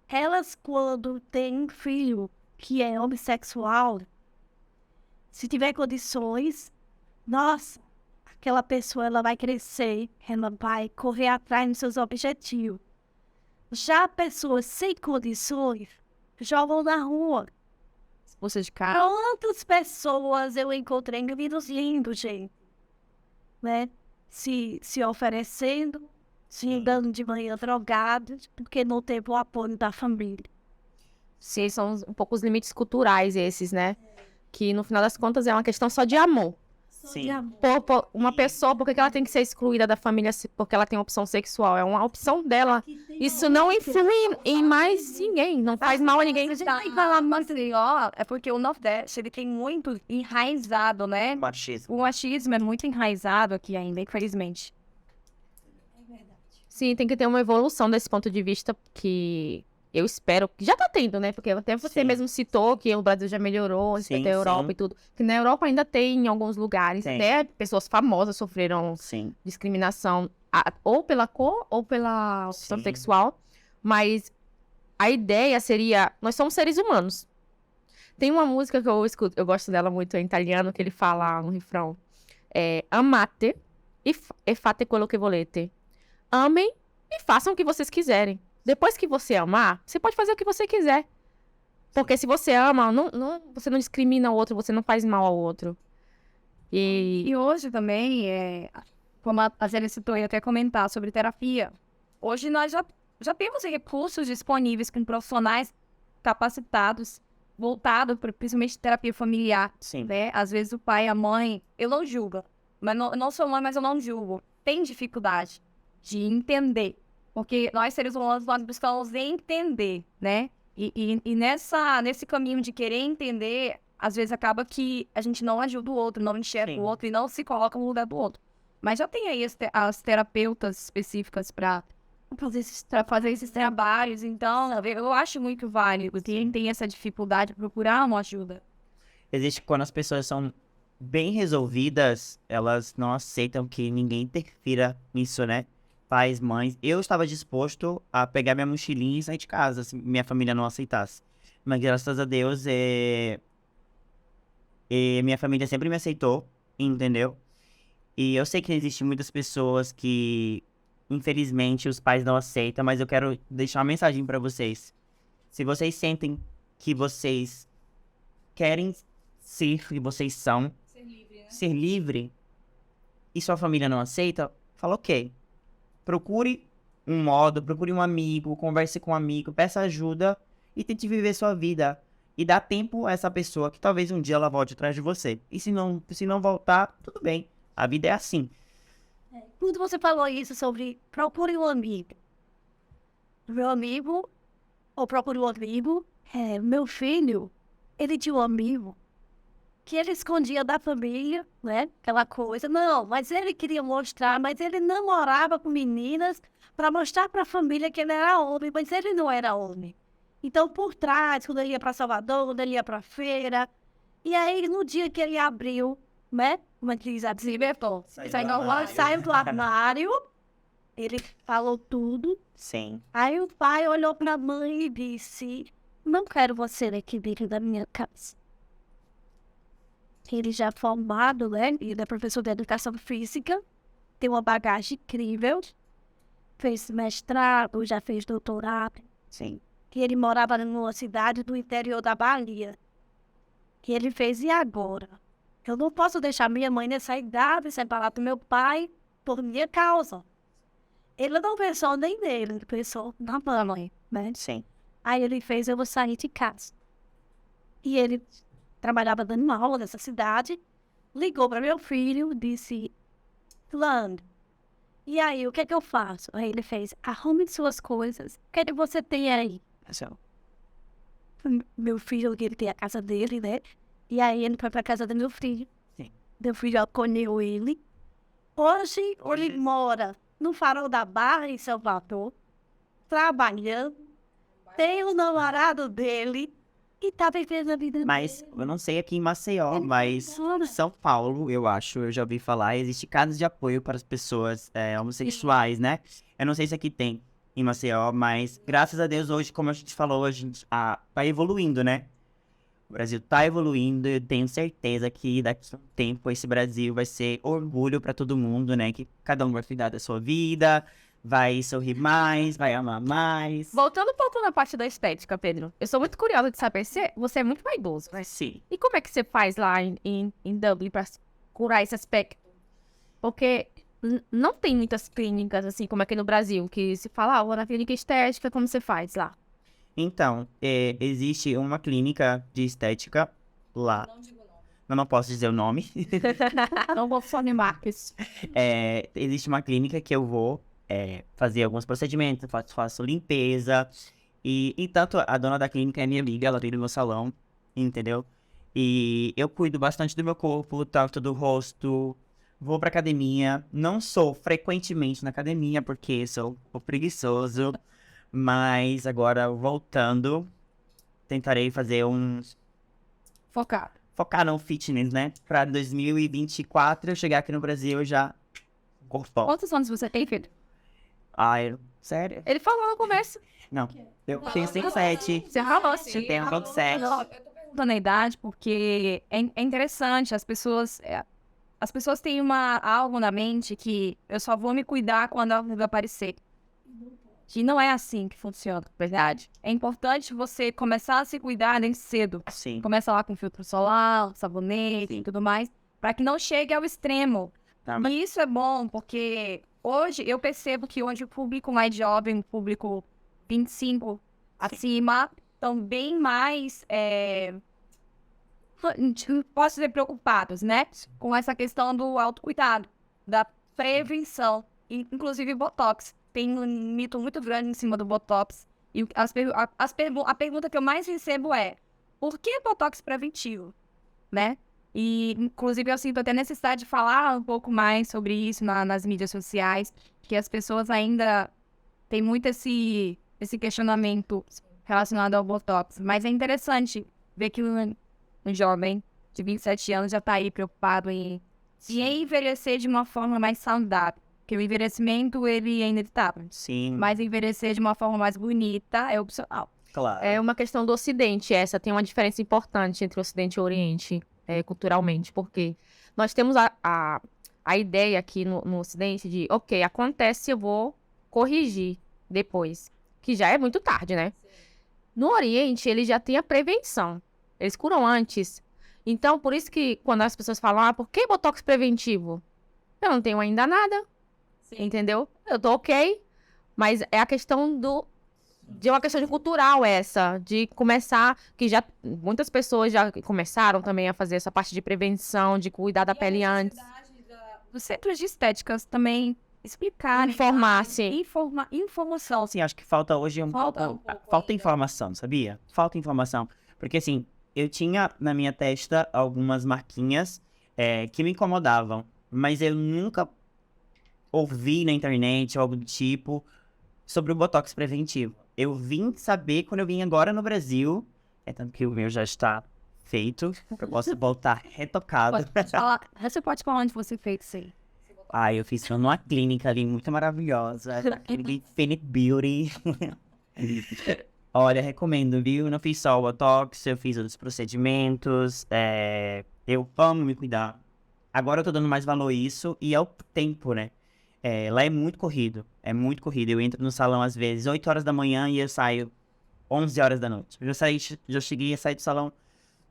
elas quando têm um filho que é homossexual, se tiver condições, nossa, aquela pessoa ela vai crescer, ela vai correr atrás dos seus objetivos. Já pessoas sem condições jogam na rua. Você de cara. Quantas pessoas eu encontrei em vídeos lindos, gente, né? Se oferecendo, se andando de manhã drogados, porque não teve o apoio da família. Sim, são um pouco os limites culturais esses, né? Que no final das contas é uma questão só de amor. Sim. Uma pessoa, por que ela tem que ser excluída da família porque ela tem opção sexual? É uma opção dela. Isso não influi em mais ninguém, não faz mal a ninguém. A gente tem que falar Maceió, é porque o Nordeste, ele tem muito enraizado, né? Machismo. O machismo é muito enraizado aqui ainda, infelizmente. Sim, tem que ter uma evolução desse ponto de vista que eu espero que já tá tendo, né? Porque até você Sim. mesmo citou que o Brasil já melhorou, Sim, até a Europa sim. e tudo. Que na Europa ainda tem em alguns lugares, Tem. até pessoas famosas sofreram Sim. discriminação ou pela cor ou pela opção Sim. sexual. Mas a ideia seria, nós somos seres humanos. Tem uma música que eu escuto, eu gosto dela muito em italiano, que ele fala no refrão. Amate e fate quello che volete. Amem e façam o que vocês quiserem. Depois que você amar, você pode fazer o que você quiser. Porque se você ama, você não discrimina o outro, você não faz mal ao outro. E hoje também, como a Zélia citou, eu ia até comentar sobre terapia. Hoje nós já temos recursos disponíveis com profissionais capacitados, voltados para principalmente terapia familiar. Sim. Né? Às vezes o pai e a mãe, eu não julgo, mas eu não sou mãe, mas eu não julgo. Tem dificuldade de entender, porque nós seres humanos nós buscamos entender, né? E nesse caminho de querer entender, às vezes acaba que a gente não ajuda o outro, não enxerga Sim. o outro e não se coloca no lugar do outro. Mas já tem aí as terapeutas específicas para fazer esses trabalhos, então eu acho muito válido. Quem tem essa dificuldade, procurar uma ajuda. Existe quando as pessoas são bem resolvidas, elas não aceitam que ninguém interfira nisso, né? Pais, mães. Eu estava disposto a pegar minha mochilinha e sair de casa, se minha família não aceitasse. Mas graças a Deus, minha família sempre me aceitou, entendeu? E eu sei que existem muitas pessoas que, infelizmente, os pais não aceitam, mas eu quero deixar uma mensagem pra vocês. Se vocês sentem que vocês querem ser o que vocês são, ser livre, e sua família não aceita, fala ok. Procure um modo, procure um amigo, converse com um amigo, peça ajuda e tente viver sua vida. E dá tempo a essa pessoa que talvez um dia ela volte atrás de você. E se não voltar, tudo bem. A vida é assim. Quando você falou isso sobre procure um amigo. Meu amigo, ou procure um amigo, meu filho, ele tinha um amigo que ele escondia da família, né? Aquela coisa. Não, mas ele queria mostrar, mas ele namorava com meninas para mostrar para a família que ele era homem, mas ele não era homem. Então, por trás, quando ele ia para Salvador, quando ele ia para feira, e aí, no dia que ele abriu, né? Como é que diz? Se libertou. Saiu do armário, ele falou tudo. Sim. Aí o pai olhou para a mãe e disse: não quero você aqui dentro da minha casa. Ele já é formado, né? Ele é professor de educação física, tem uma bagagem incrível, fez mestrado, já fez doutorado. Sim. E ele morava numa cidade do interior da Bahia. E ele fez, e agora? Eu não posso deixar minha mãe nessa idade separar do meu pai por minha causa. Ele não pensou nem nele, ele pensou na mãe, né? Sim. Aí ele fez, eu vou sair de casa. E ele trabalhava dando aula nessa cidade, ligou para meu filho, disse: Lando, e aí, o que é que eu faço? Aí ele fez: arrume suas coisas, o que é que você tem aí? Meu filho, ele tem a casa dele, né? E aí ele foi para casa do meu filho. Sim. Meu filho acolheu ele. Hoje ele mora no Farol da Barra, em Salvador, trabalhando, tem o namorado dele e tá vivendo a vida Mas dele. eu não sei aqui em Maceió, Ele mas funciona. São Paulo, eu acho, eu já ouvi falar, existe casas de apoio para as pessoas homossexuais, né? Eu não sei se aqui tem em Maceió, mas graças a Deus hoje, como a gente falou, a gente tá evoluindo, né? O Brasil tá evoluindo, eu tenho certeza que daqui a um tempo esse Brasil vai ser orgulho para todo mundo, né? Que cada um vai cuidar da sua vida, vai sorrir mais, vai amar mais. Voltando um pouco na parte da estética, Pedro. Eu sou muito curiosa de saber se você é muito vaidoso, né? Sim. E como é que você faz lá em Dublin pra curar esse aspecto? Porque não tem muitas clínicas, assim, como aqui no Brasil, que se fala, vou na clínica estética, como você faz lá? Então, existe uma clínica de estética lá. eu não posso dizer o nome. Não vou só marcas. Existe uma clínica que eu vou fazer alguns procedimentos, faço limpeza. E tanto a dona da clínica é minha amiga, ela vem no meu salão, entendeu? E eu cuido bastante do meu corpo, tanto do rosto. Vou pra academia. Não sou frequentemente na academia, porque sou um pouco preguiçoso. Mas agora, voltando, tentarei fazer focar no fitness, né? Pra 2024 eu chegar aqui no Brasil já corpão. Quantos anos você tem, filho? Sério? Ele falou no começo. Não, eu tenho 107. Você ralou, Você tem 27. Não, eu tô perguntando a idade porque é interessante, as pessoas têm algo na mente que eu só vou me cuidar quando a ruga aparecer. Que não é assim que funciona, verdade? É importante você começar a se cuidar desde cedo. Sim. Começa lá com filtro solar, sabonete e tudo mais, para que não chegue ao extremo. Tá. E isso é bom, porque hoje eu percebo que hoje o público mais jovem, o público 25 acima, estão bem mais, posso dizer, preocupados, né? Com essa questão do autocuidado, da prevenção, inclusive Botox. Tem um mito muito grande em cima do Botox. E a pergunta que eu mais recebo é: por que Botox preventivo? Né? E, inclusive, eu sinto até necessidade de falar um pouco mais sobre isso nas mídias sociais, que as pessoas ainda têm muito esse questionamento relacionado ao Botox. Mas é interessante ver que um jovem de 27 anos já está aí preocupado em envelhecer de uma forma mais saudável. Porque o envelhecimento, ele é inevitável. Sim. Mas envelhecer de uma forma mais bonita é opcional. Claro. É uma questão do Ocidente, essa tem uma diferença importante entre o Ocidente e o Oriente, culturalmente, porque nós temos a ideia aqui no Ocidente de, ok, acontece, eu vou corrigir depois, que já é muito tarde, né? No Oriente, ele já tem a prevenção, eles curam antes. Então, por isso que quando as pessoas falam, por que Botox preventivo? Eu não tenho ainda nada, entendeu? Eu tô ok, mas é a questão de uma questão de cultural essa, de começar, que já muitas pessoas já começaram também a fazer essa parte de prevenção, de cuidar da pele antes. Os centros de estéticas também explicarem. Informar-se. Informação. Assim, acho que falta hoje falta informação, sabia? Falta informação. Porque assim, eu tinha na minha testa algumas marquinhas que me incomodavam, mas eu nunca ouvi na internet ou algo do tipo sobre o Botox preventivo. Eu vim saber quando eu vim agora no Brasil, tanto que o meu já está feito, eu posso voltar retocado. Você pode falar onde você fez isso aí? Eu fiz numa clínica ali muito maravilhosa, a clínica Infinite Beauty. Olha, recomendo, viu? Não fiz só o Botox, eu fiz outros procedimentos, eu amo me cuidar. Agora eu tô dando mais valor a isso e ao tempo, né? Lá é muito corrido, Eu entro no salão às vezes 8 horas da manhã e eu saio 11 horas da noite. Já cheguei a sair do salão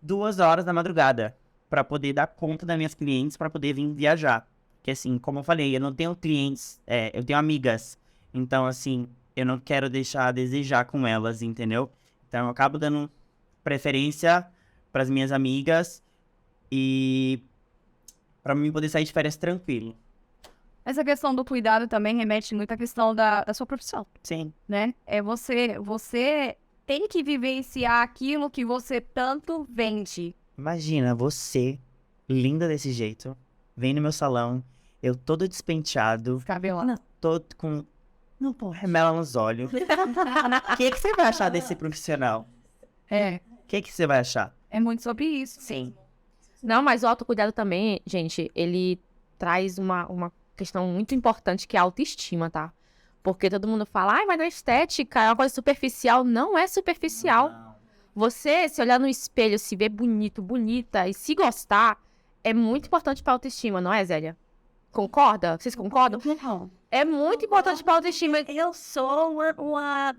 2 horas da madrugada pra poder dar conta das minhas clientes, pra poder vir viajar. Porque assim, como eu falei, eu não tenho clientes, eu tenho amigas. Então assim, eu não quero deixar a desejar com elas, entendeu? Então eu acabo dando preferência pras minhas amigas e pra mim poder sair de férias tranquilo. Essa questão do cuidado também remete muito à questão da sua profissão, Sim. né? Você tem que vivenciar aquilo que você tanto vende. Imagina você, linda desse jeito, vem no meu salão, eu todo despenteado, Cabelo. todo com remela nos olhos. O que você vai achar desse profissional? O que você vai achar? É muito sobre isso. Sim. Não, mas o autocuidado também, gente, ele traz uma questão muito importante que é a autoestima, tá? Porque todo mundo fala, mas na estética é uma coisa superficial. Não é superficial. Não. Você se olhar no espelho, se ver bonito, bonita e se gostar, é muito importante pra autoestima, não é, Zélia? Concorda? Vocês concordam? Não. É muito importante pra autoestima. Eu sou uma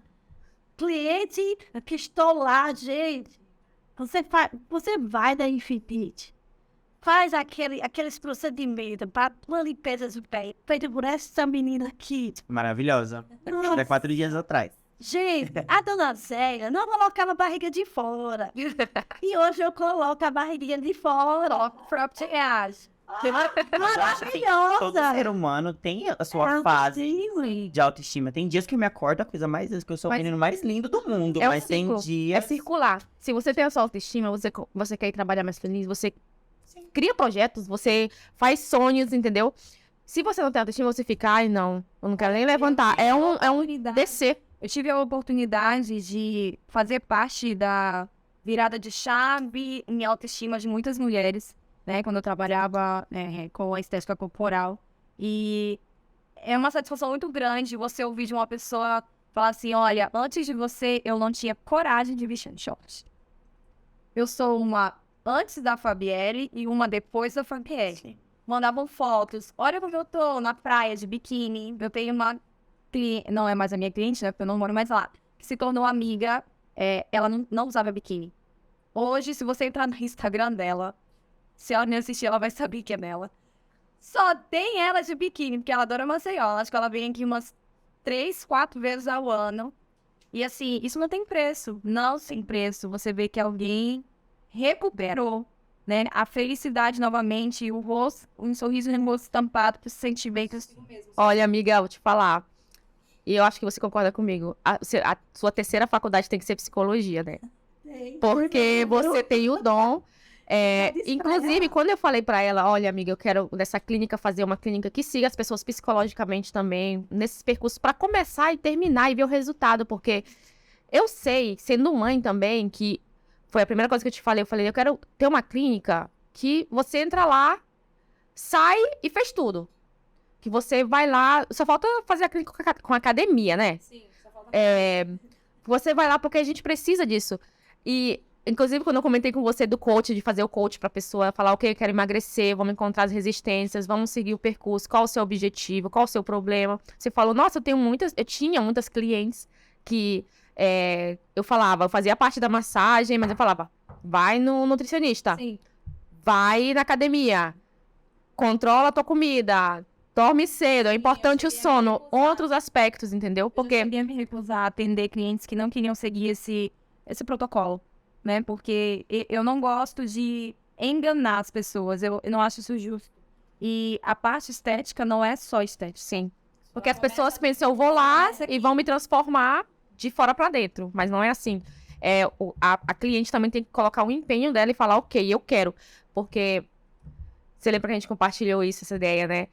cliente que estou lá, gente. Você vai da Infinite, faz aqueles procedimentos para uma limpeza do pé, feito por essa menina aqui. Maravilhosa. Até 4 dias atrás. Gente, a dona Zélia não colocava a barriga de fora. E hoje eu coloco a barriguinha de fora. Próprio reage. Todo ser humano tem a sua fase de autoestima. Tem dias que eu me acordo, a coisa mais que eu sou o Mas- menino mais lindo do mundo. É um Mas tem ciclo. É dias... circular. Se você tem a sua autoestima, você quer ir trabalhar mais feliz, você cria projetos, você faz sonhos, entendeu? Se você não tem autoestima, você fica, ai, não, eu não quero nem levantar. É um descer. Eu tive a oportunidade de fazer parte da virada de chave em autoestima de muitas mulheres, né? Quando eu trabalhava com a estética corporal. E é uma satisfação muito grande você ouvir de uma pessoa falar assim, olha, antes de você, eu não tinha coragem de vestir short. Eu sou uma antes da Fabielle e uma depois da Fabielle. Mandavam fotos. Olha como eu tô na praia de biquíni. Eu tenho uma cliente, não é mais a minha cliente, né? Porque eu não moro mais lá. Que se tornou amiga. Ela não usava biquíni. Hoje, se você entrar no Instagram dela, se ela me assistir, ela vai saber que é dela. Só tem ela de biquíni, porque ela adora Maceió. Acho que ela vem aqui umas 3, 4 vezes ao ano. E assim, isso não tem preço. Não tem preço. Você vê que alguém recuperou, né? A felicidade novamente, o rosto, um sorriso no rosto estampado para os sentimentos. Olha, amiga, eu vou te falar. E eu acho que você concorda comigo. A sua terceira faculdade tem que ser psicologia, né? Porque você tem o dom. Inclusive, quando eu falei pra ela, olha, amiga, eu quero nessa clínica fazer uma clínica que siga as pessoas psicologicamente também, nesses percursos, pra começar e terminar e ver o resultado, porque eu sei, sendo mãe também, que foi a primeira coisa que eu falei, eu quero ter uma clínica que você entra lá, sai e fez tudo. Que você vai lá, só falta fazer a clínica com a academia, né? Sim, só falta Você vai lá porque a gente precisa disso. E, inclusive, quando eu comentei com você do coach, de fazer o coach pra pessoa falar, ok, eu quero emagrecer, vamos encontrar as resistências, vamos seguir o percurso, qual o seu objetivo, qual o seu problema. Você falou, nossa, eu tinha muitas clientes que eu fazia parte da massagem, mas eu falava, vai no nutricionista, Sim. vai na academia, controla a tua comida, dorme cedo, é importante o sono, outros aspectos, entendeu? Porque Porque eu cheguei a me recusar a atender clientes que não queriam seguir esse protocolo, né? Porque eu não gosto de enganar as pessoas, eu não acho isso justo. E a parte estética não é só estética. sim. Porque as pessoas pensam, eu vou lá e vão me transformar de fora pra dentro. Mas não é assim. A cliente também tem que colocar o empenho dela e falar, ok, eu quero. Porque você lembra que a gente compartilhou isso, essa ideia, né?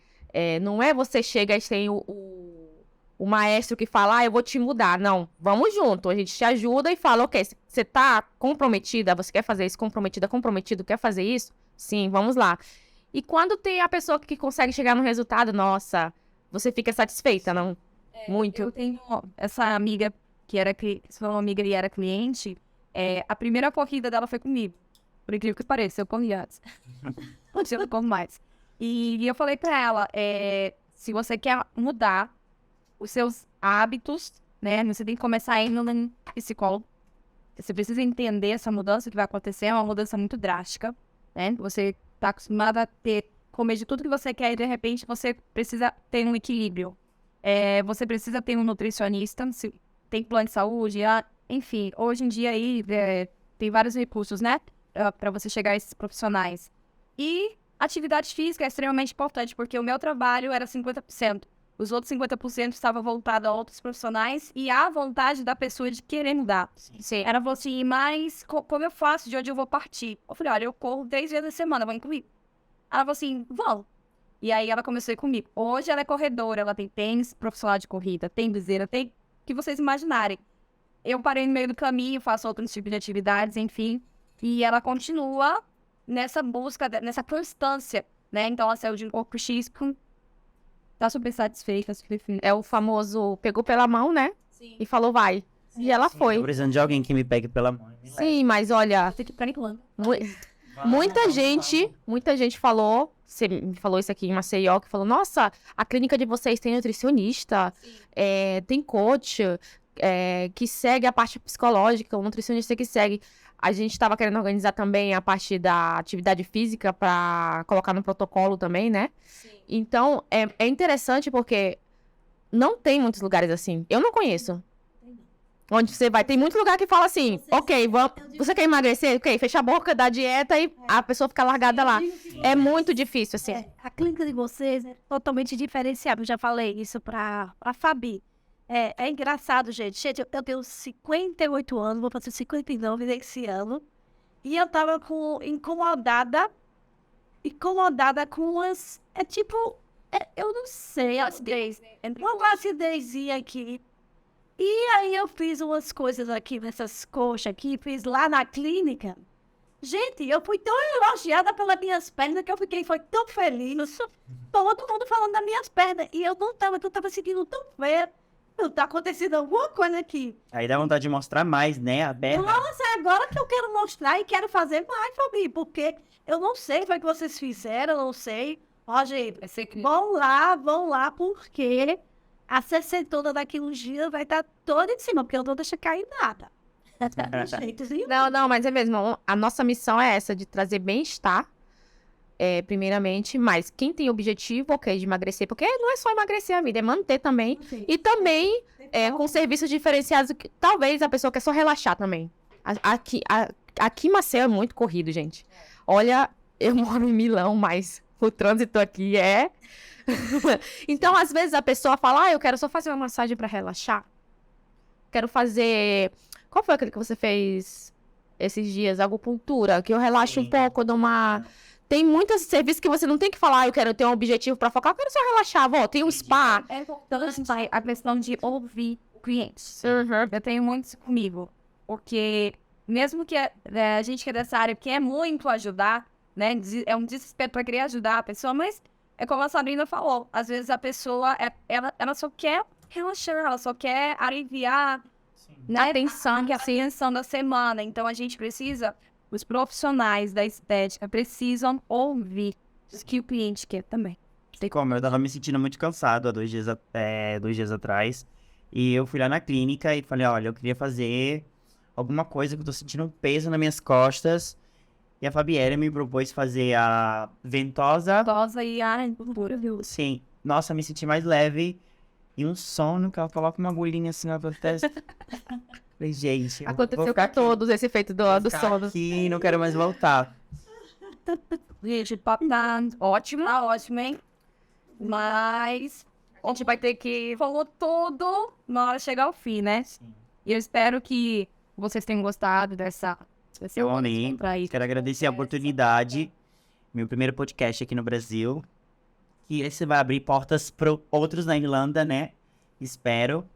Não é você chega e tem o maestro que fala, eu vou te mudar. Não, vamos junto. A gente te ajuda e fala, ok, você tá comprometida, você quer fazer isso, comprometido, quer fazer isso? Sim, vamos lá. E quando tem a pessoa que consegue chegar no resultado, nossa, você fica satisfeita, não? Muito. Eu tenho essa amiga que se foi uma amiga e era cliente, a primeira corrida dela foi comigo. Por incrível que pareça, eu corri antes. Hoje eu não corro mais. E eu falei pra ela, se você quer mudar os seus hábitos, né, você tem que começar indo no psicólogo. Você precisa entender essa mudança que vai acontecer, é uma mudança muito drástica, né? Você tá acostumada a comer de tudo que você quer e de repente você precisa ter um equilíbrio. Você precisa ter um nutricionista, se tem plano de saúde, enfim, hoje em dia aí tem vários recursos, né, para você chegar a esses profissionais. E atividade física é extremamente importante, porque o meu trabalho era 50%. Os outros 50% estavam voltados a outros profissionais e à vontade da pessoa de querer mudar. Sim. Era você ir mais, como eu faço, de onde eu vou partir. Eu falei, olha, eu corro 3 vezes na semana, vem comigo. Ela falou assim, vamos. E aí ela começou a ir comigo. Hoje ela é corredora, ela tem tênis profissional de corrida, tem viseira, tem o que vocês imaginarem. Eu parei no meio do caminho, faço outros tipos de atividades, enfim. E ela continua nessa busca, nessa constância, né? Então ela saiu de um corpo X, tá super satisfeita, super feliz. É o famoso pegou pela mão, né? Sim. E falou, vai. E ela Tô foi. precisando de alguém que me pegue pela mão. Sim, mas olha, Tem que ir pra Irlanda. muita gente falou, você me falou isso aqui em Maceió, que falou, nossa, a clínica de vocês tem nutricionista, tem coach, que segue a parte psicológica, o nutricionista que segue. A gente estava querendo organizar também a parte da atividade física para colocar no protocolo também, né? Sim. Então, é interessante porque não tem muitos lugares assim. Eu não conheço. Onde você vai. Tem muito lugar que fala assim, ok, você quer emagrecer? Ok, fecha a boca, dá dieta e a pessoa fica largada lá. É muito difícil, assim. A clínica de vocês é totalmente diferenciada. Eu já falei isso pra Fabi. É engraçado, gente. Gente, eu tenho 58 anos, vou fazer 59 esse ano. E eu tava incomodada com as... eu não sei, uma placidezinha aqui. E aí eu fiz umas coisas aqui nessas coxas aqui, fiz lá na clínica. Gente, eu fui tão elogiada pelas minhas pernas que eu foi tão feliz. Todo mundo falando das minhas pernas. E eu não tava sentindo tão feia. Tá acontecendo alguma coisa aqui. Aí dá vontade de mostrar mais, né? A perna. Nossa, é agora que eu quero mostrar e quero fazer mais, Fabi. Porque eu não sei o que vocês fizeram, eu não sei. Ó, gente, vão lá, porque a sessentona daqui uns dias vai estar toda em cima, porque eu não deixo cair nada. De jeito nenhum. Não, mas é mesmo. A nossa missão é essa, de trazer bem-estar, primeiramente. Mas quem tem objetivo, ok, de emagrecer, porque não é só emagrecer a vida, é manter também. Sim. E também com serviços diferenciados, que talvez a pessoa quer só relaxar também. Aqui Maceió é muito corrido, gente. Olha, eu moro em Milão, mas o trânsito aqui é... Então, às vezes, a pessoa fala, eu quero só fazer uma massagem pra relaxar. Quero fazer... Qual foi aquele que você fez esses dias? Acupuntura, que eu relaxo um pouco, eu dou uma... Tem muitos serviços que você não tem que falar, eu quero ter um objetivo pra focar, eu quero só relaxar, tem um spa. É importante a questão de ouvir o cliente. Eu tenho muito isso comigo. Porque mesmo que a gente que é dessa área quer muito ajudar, né? É um desespero para querer ajudar a pessoa, mas é como a Sabrina falou. Às vezes a pessoa, ela só quer relaxar, ela só quer aliviar, né, a tensão da semana. Então a gente precisa, os profissionais da estética precisam ouvir o que o cliente quer também. Como eu tava me sentindo muito cansado há 2 dias atrás. E eu fui lá na clínica e falei, olha, eu queria fazer alguma coisa que eu tô sentindo um peso nas minhas costas. E a Fabiela me propôs fazer a ventosa. Ventosa e a acupuntura, viu? Sim. Nossa, me senti mais leve. E um sono que ela coloca uma agulhinha assim na testa. Falei, gente, aconteceu com todos esse efeito do sono. Aqui, não quero mais voltar. Gente, o papo tá ótimo. Tá ótimo, hein? Mas a gente vai ter que... Falou tudo na hora de chegar ao fim, né? Sim. E eu espero que vocês tenham gostado dessa... Eu amei. Quero agradecer a oportunidade. Meu primeiro podcast aqui no Brasil. E esse vai abrir portas para outros na Irlanda, né? Espero.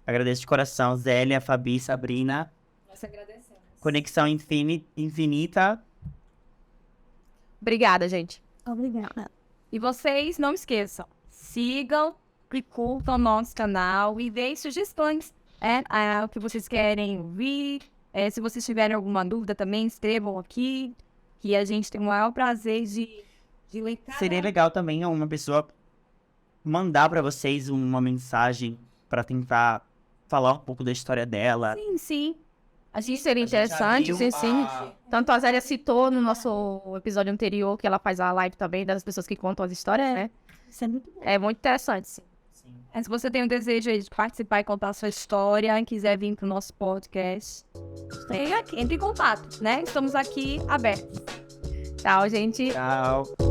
Agradeço de coração, Zélia, Fabi, Sabrina. Nós agradecemos. Conexão infinita. Obrigada, gente. Obrigada. E vocês não esqueçam, sigam e curtam o nosso canal e deem sugestões, o que vocês querem ouvir. Se vocês tiverem alguma dúvida também, escrevam aqui, que a gente tem o maior prazer de ler. Seria legal também uma pessoa mandar para vocês uma mensagem para tentar falar um pouco da história dela. Sim. A gente seria interessante, sim. Tanto a Zélia citou no nosso episódio anterior, que ela faz a live também das pessoas que contam as histórias, né? Isso é muito bom. É muito interessante, sim. Se você tem o desejo de participar e contar a sua história, quiser vir pro nosso podcast, entre em contato, né? Estamos aqui abertos. Tchau, gente. Tchau.